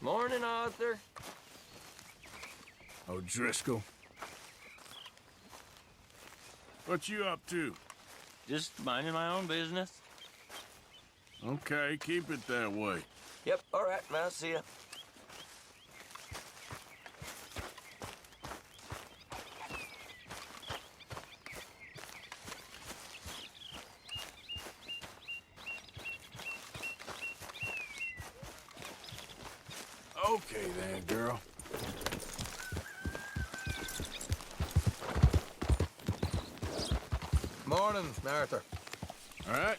Morning, Arthur. O'Driscoll. What you up to? Just minding my own business. Okay, keep it that way. Yep, all right, I'll see ya. Okay then, girl. Morning, Arthur. All right.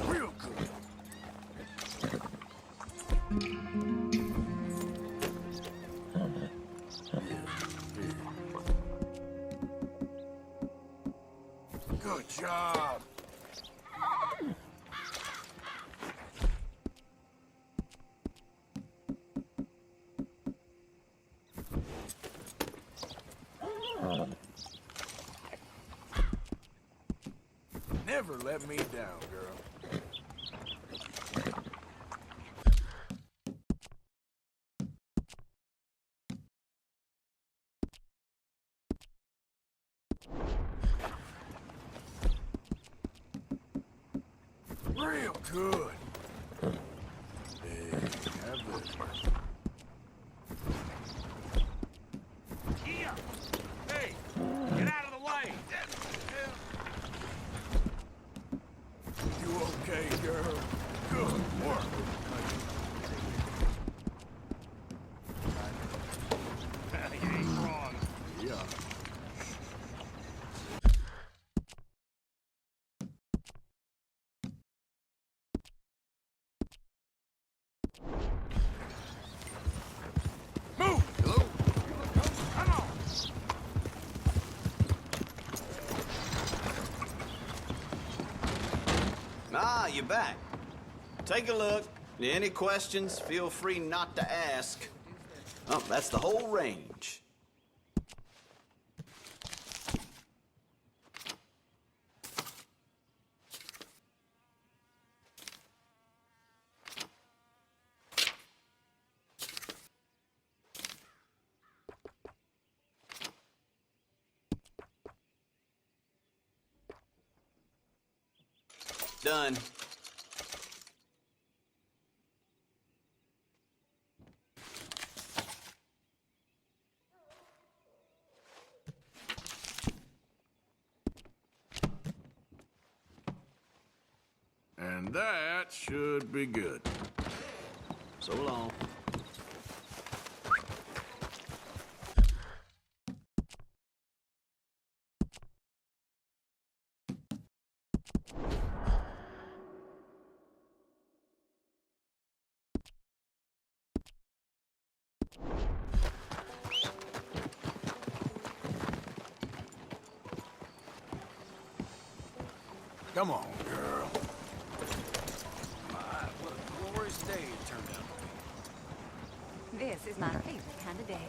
Real good. Good job. Never let me down, girl. Real good. Hey, have this. Yeah. Hey, get out of the way. You okay, girl? Good work. You ain't wrong. Yeah. Move! Hello? Come on. Ah, you're back. Take a look. Any questions, feel free not to ask. Oh, that's the whole range. Done. And that should be good. So long. Come on, girl. My, what a glorious day it turned out to be. This is my favorite kind of day.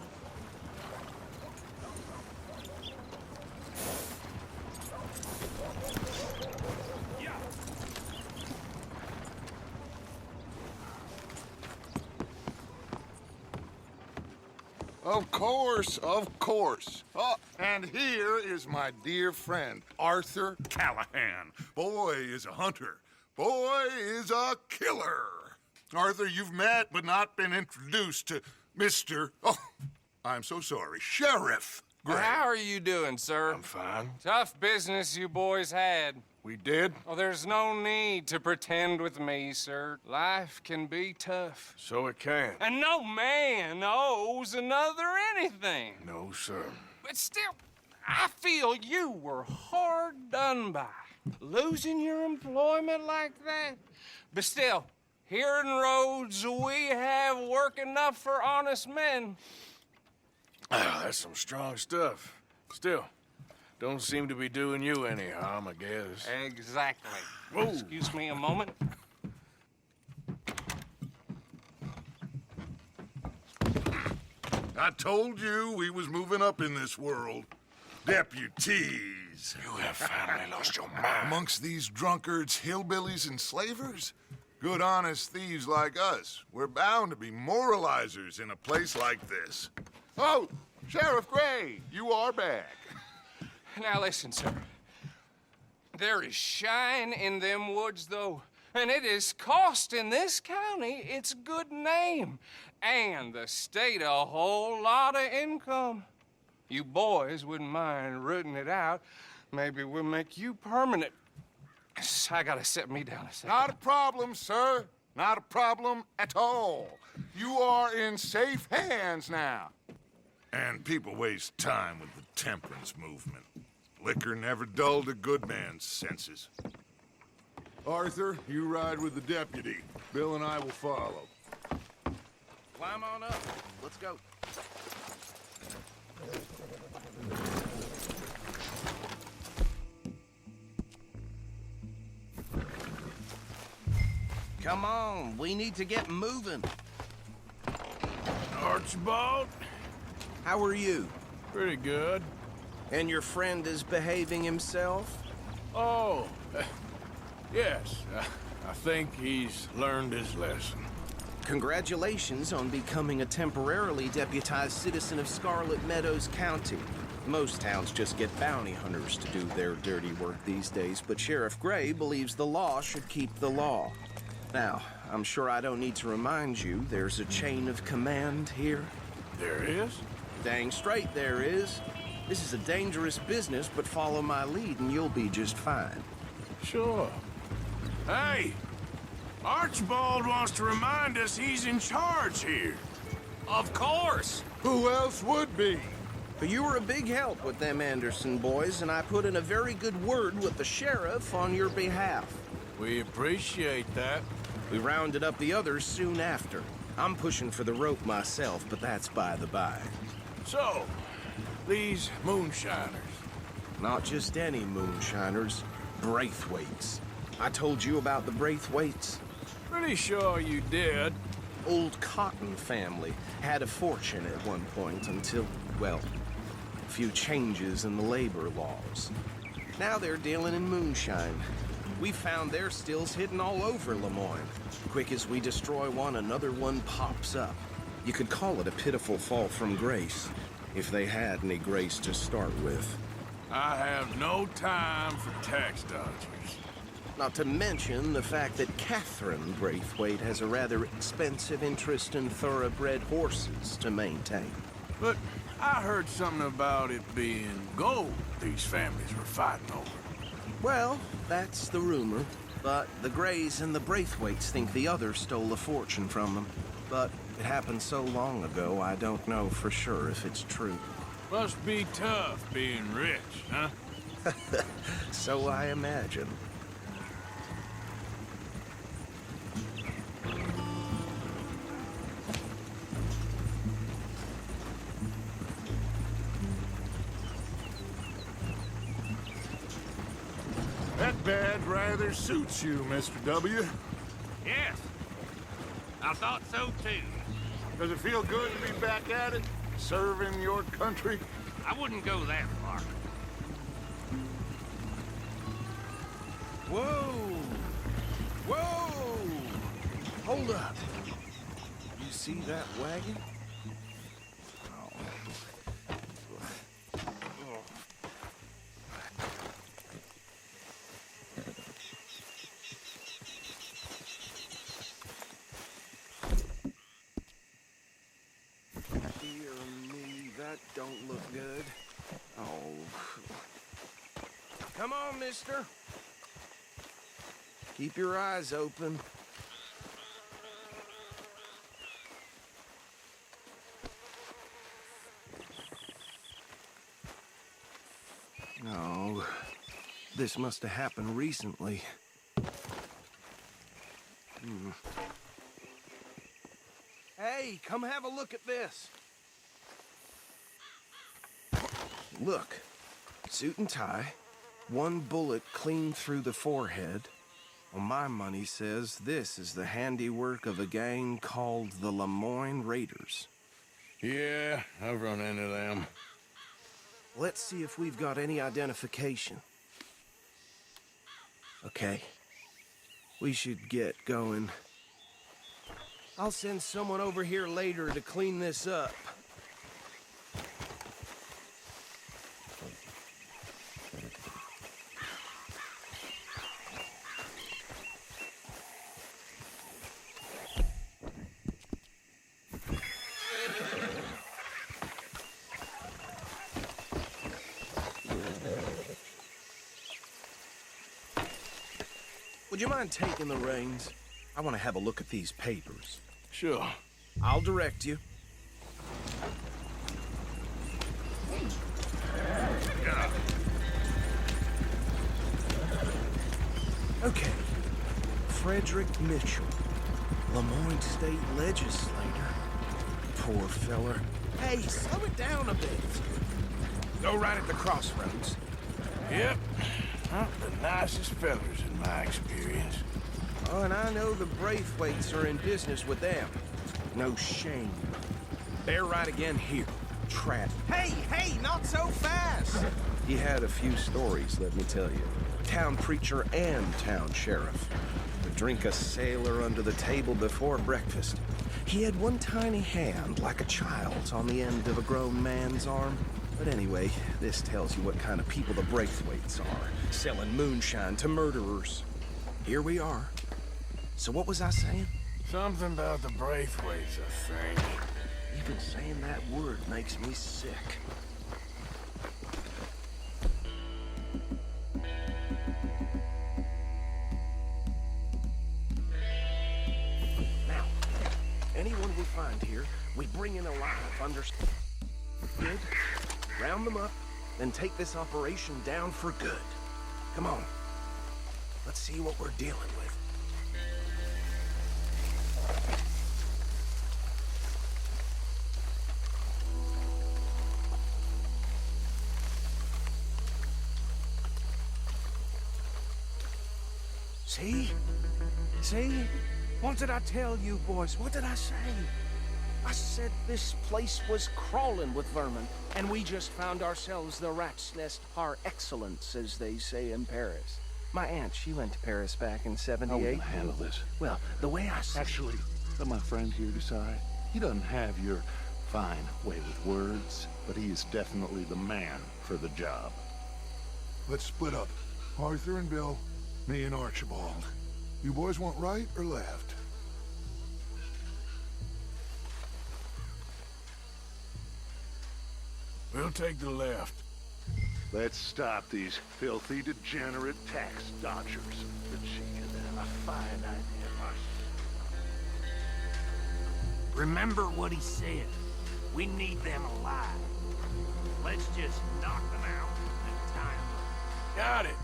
Of course, of course. Oh, and here is my dear friend, Arthur Callahan. Boy is a hunter. Boy is a killer. Arthur, you've met but not been introduced to Mr. Oh, I'm so sorry, Sheriff Gray. How are you doing, sir? I'm fine. Tough business you boys had. We did? Oh, there's no need to pretend with me, sir. Life can be tough. So it can. And no man owes another anything. No, sir. But still, I feel you were hard done by. Losing your employment like that. But still, here in Rhodes, we have work enough for honest men. Ah, that's some strong stuff. Still, don't seem to be doing you any harm, I guess. Exactly. Whoa. Excuse me a moment. I told you we was moving up in this world. Deputies. You have finally lost your mind. Amongst these drunkards, hillbillies, and slavers? Good, honest thieves like us. We're bound to be moralizers in a place like this. Oh, Sheriff Gray, you are back. Now listen, sir. There is shine in them woods, though, and it is costing this county its good name and the state a whole lot of income. You boys wouldn't mind rooting it out. Maybe we'll make you permanent. I gotta sit me down a second. Not a problem, sir. Not a problem at all. You are in safe hands now. And people waste time with the temperance movement. Liquor never dulled a good man's senses. Arthur, you ride with the deputy. Bill and I will follow. Climb on up. Let's go. Come on, we need to get moving. Archibald? How are you? Pretty good. And your friend is behaving himself? Oh, yes. I think he's learned his lesson. Congratulations on becoming a temporarily deputized citizen of Scarlet Meadows County. Most towns just get bounty hunters to do their dirty work these days, but Sheriff Gray believes the law should keep the law. Now, I'm sure I don't need to remind you there's a chain of command here. There is? Dang straight there is. This is a dangerous business, but follow my lead and you'll be just fine. Sure. Hey! Archibald wants to remind us he's in charge here. Of course. Who else would be? But you were a big help with them Anderson boys, and I put in a very good word with the sheriff on your behalf. We appreciate that. We rounded up the others soon after. I'm pushing for the rope myself, but that's by the by. So, these moonshiners. Not just any moonshiners, Braithwaites. I told you about the Braithwaites? Pretty sure you did. Old Cotton family had a fortune at one point until, well, a few changes in the labor laws. Now they're dealing in moonshine. We found their stills hidden all over Lemoyne. Quick as we destroy one, another one pops up. You could call it a pitiful fall from grace, if they had any grace to start with. I have no time for tax dodgers. Not to mention the fact that Catherine Braithwaite has a rather expensive interest in thoroughbred horses to maintain. But I heard something about it being gold these families were fighting over. Well, that's the rumor. But the Grays and the Braithwaites think the other stole a fortune from them. But it happened so long ago, I don't know for sure if it's true. Must be tough being rich, huh? So I imagine. That badge rather suits you, Mr. W. Yes. I thought so too. Does it feel good to be back at it? Serving your country? I wouldn't go that far. Whoa! Whoa! Hold up. You see that wagon? Oh, that don't look good. Oh. Come on, mister. Keep your eyes open. No. This must have happened recently. Hey, come have a look at this. Look. Suit and tie. One bullet clean through the forehead. Well, my money says this is the handiwork of a gang called the Lemoyne Raiders. Yeah, I've run into them. Let's see if we've got any identification. Okay. We should get going. I'll send someone over here later to clean this up. Would you mind taking the reins? I want to have a look at these papers. Sure. I'll direct you. Okay. Frederick Mitchell, Lemoyne State Legislator. Poor feller. Hey, slow it down a bit. Go right at the crossroads. Yep. Not the nicest fellers in my experience. Oh, and I know the Braithwaites are in business with them. No shame. They're right again here. Trap. Hey, not so fast! He had a few stories, let me tell you. Town preacher and town sheriff. Would drink a sailor under the table before breakfast. He had one tiny hand, like a child's, on the end of a grown man's arm. But anyway, this tells you what kind of people the Braithwaites are. Selling moonshine to murderers. Here we are. So what was I saying? Something about the Braithwaites, I think. Even saying that word makes me sick. Now, anyone we find here, we bring in alive, understood? Round them up, then take this operation down for good. Come on. Let's see what we're dealing with. See? See? What did I tell you, boys? What did I say? I said this place was crawling with vermin, and we just found ourselves the rat's nest par excellence, as they say in Paris. My aunt, she went to Paris back in '78. How are we gonna handle this? Well, the way I see Actually, let my friend here decide. He doesn't have your fine way with words, but he is definitely the man for the job. Let's split up. Arthur and Bill, me and Archibald. You boys want right or left? We'll take the left. Let's stop these filthy, degenerate tax dodgers. But she could have a fine idea, Marcy. Remember what he said. We need them alive. Let's just knock them out and tie them up. Got it.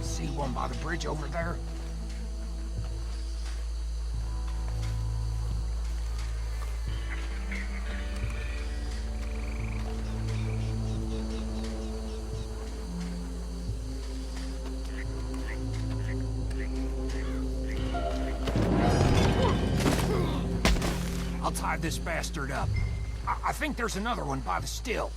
See one by the bridge over there? I'll tie this bastard up. I think there's another one by the still.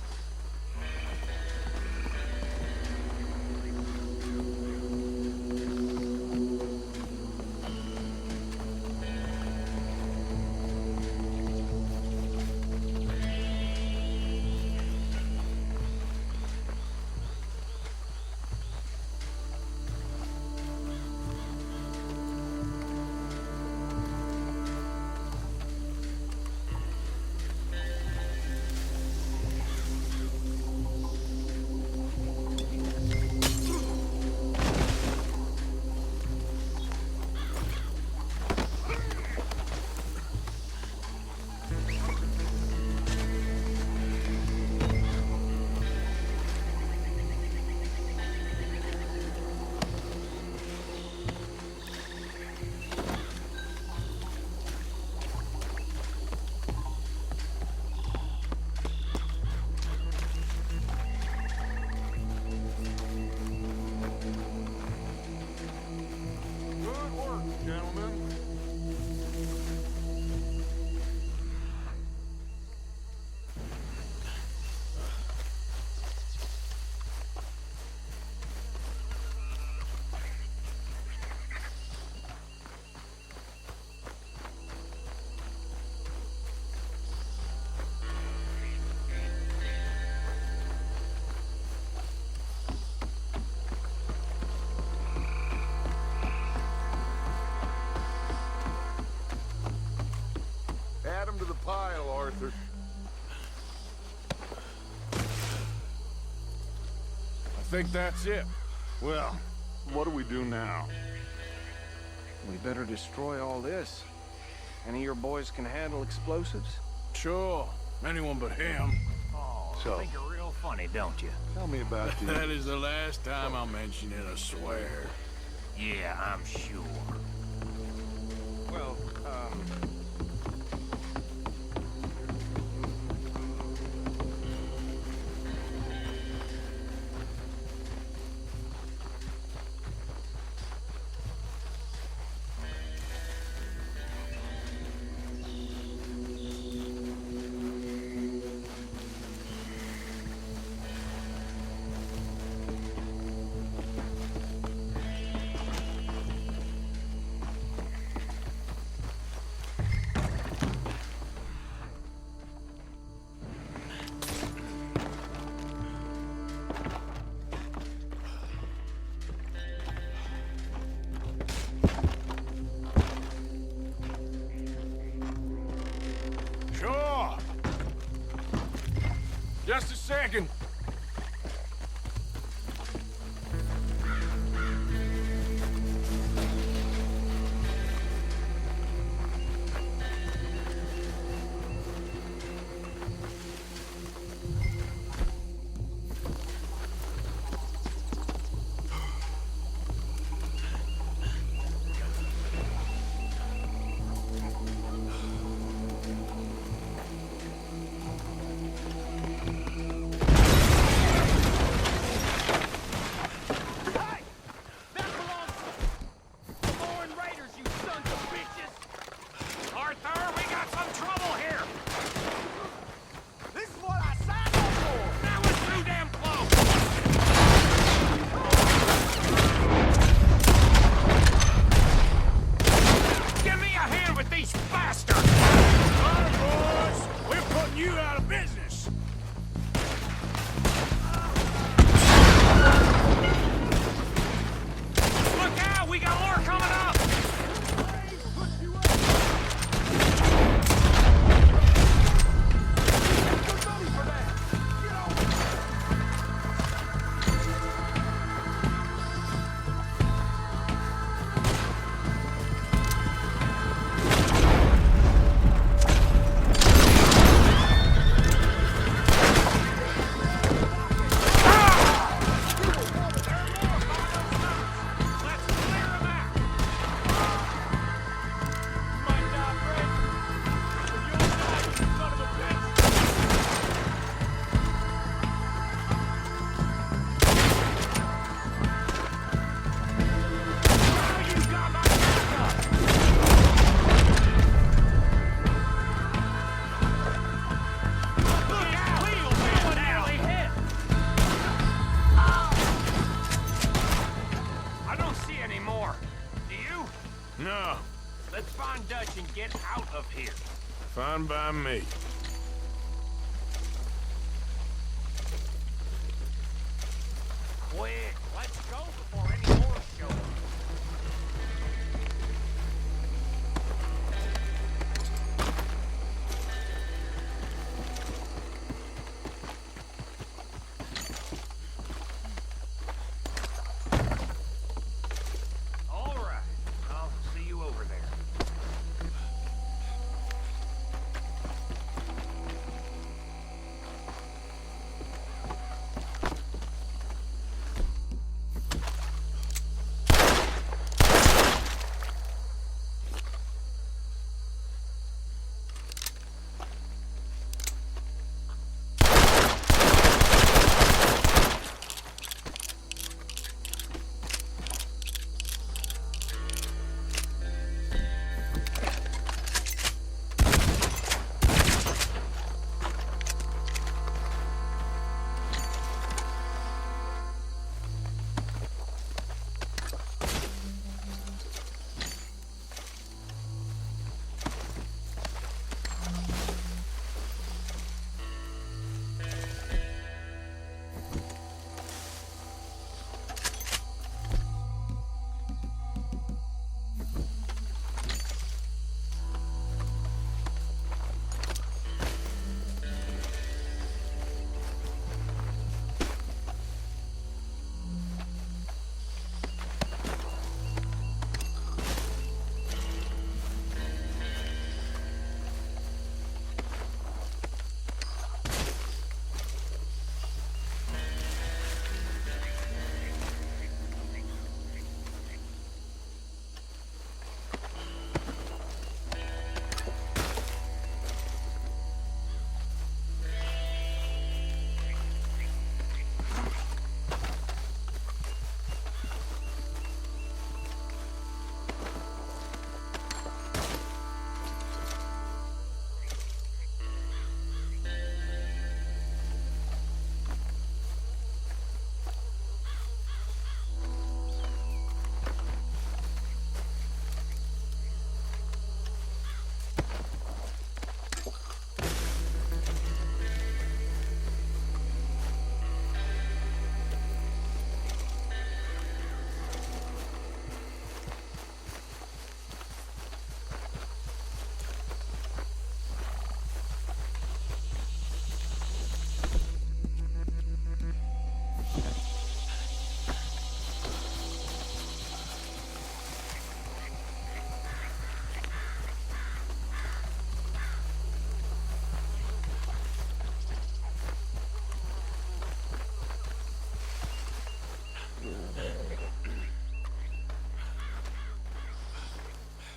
gentlemen. Add 'em to the pile, Arthur. I think that's it. Well, what do we do now? We better destroy all this. Any of your boys can handle explosives? Sure. Anyone but him. Oh, So- think you're real funny, don't you? Tell me about the... That is the last time I'll mention it, I swear. Yeah, I'm sure. Well, Sure. Just a second. Arthur, we got some trouble here! This is what I signed up for! That was too damn close! Give me a hand with these bastards! All right, boys. We're putting you out of business. Look out! We got more coming up! Let's clear them out! Might die, Fred. But you'll die, you son of a bitch! Now you got my backup! Look out! Someone nearly hit! I don't see any more. Do you? No. Let's find Dutch and get out of here. Fine by me. Quick, let's go before any more show up. All right, I'll see you over there.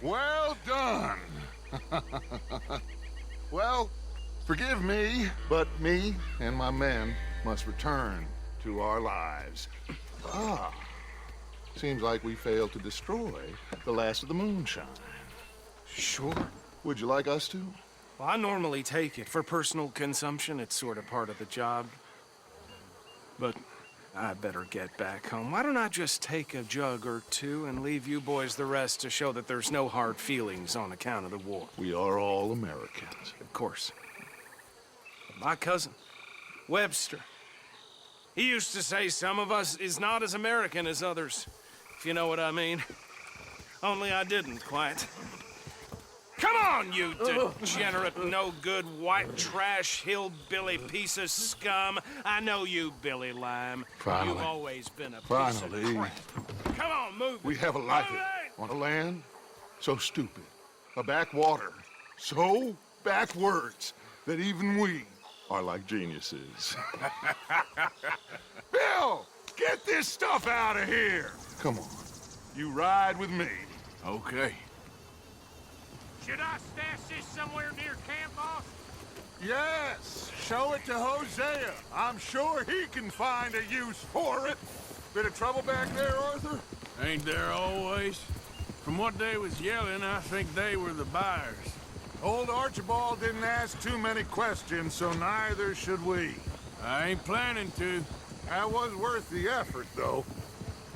Well done. Well, forgive me, but me and my men must return to our lives. Ah, seems like we failed to destroy the last of the moonshine. Sure. Would you like us to? Well, I normally take it. For personal consumption, it's sort of part of the job. But I better get back home. Why don't I just take a jug or two and leave you boys the rest to show that there's no hard feelings on account of the war? We are all Americans. Of course. My cousin, Webster, he used to say some of us is not as American as others, if you know what I mean. Only I didn't quite. Come on, you degenerate, no-good, white trash, hillbilly piece of scum. I know you, Billy Lime. Finally. You've always been a piece Finally. of crap. Come on, move it. We have a life Move it. on a land so stupid, a backwater so backwards that even we are like geniuses. Bill, get this stuff out of here. Come on, you ride with me. Okay. Should I stash this somewhere near camp, boss? Yes, show it to Hosea. I'm sure he can find a use for it. Bit of trouble back there, Arthur? Ain't there always? From what they was yelling, I think they were the buyers. Old Archibald didn't ask too many questions, so neither should we. I ain't planning to. That was worth the effort, though.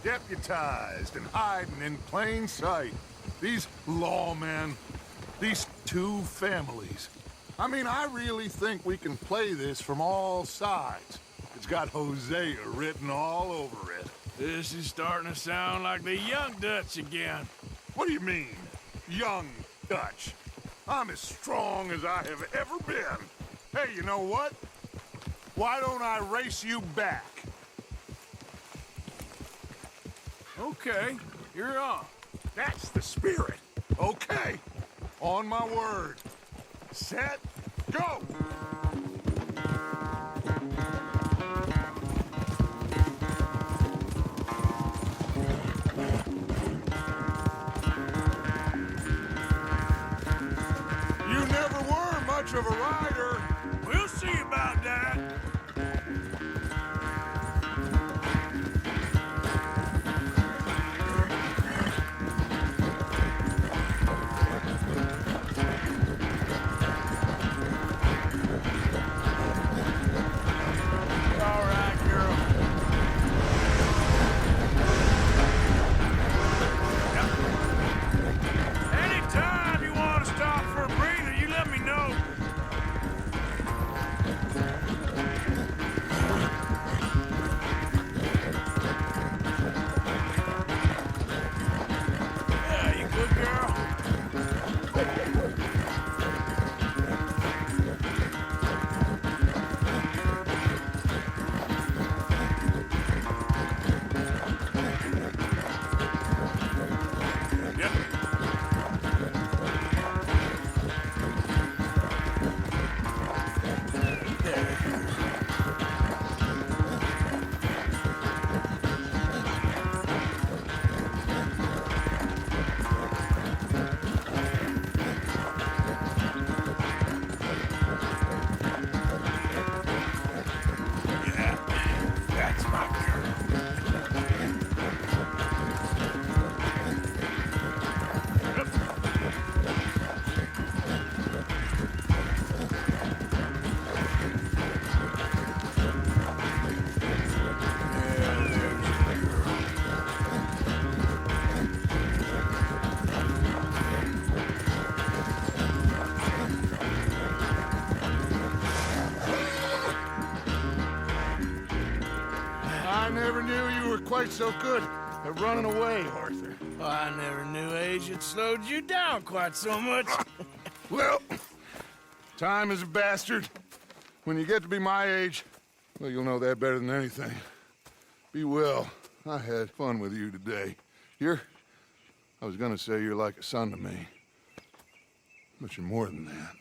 Deputized and hiding in plain sight. These lawmen, these two families. I mean, I really think we can play this from all sides. It's got Hosea written all over it. This is starting to sound like the Young Dutch again. What do you mean, young Dutch? I'm as strong as I have ever been. Hey, you know what? Why don't I race you back? Okay, you're on. That's the spirit. Okay. On my word. Set, go! You never were much of a rider. We'll see about that. All right, girl. Anytime you want to stop for a breather, you let me know. Yeah, you good girl? Yep. Yeah, that's my girl. Yeah, there's your girl. I never knew you were quite so good at running away, Arthur. Well, I never knew age had slowed you down quite so much. Well, time is a bastard. When you get to be my age, well, you'll know that better than anything. Be well. I had fun with you today. I was gonna say you're like a son to me. But you're more than that.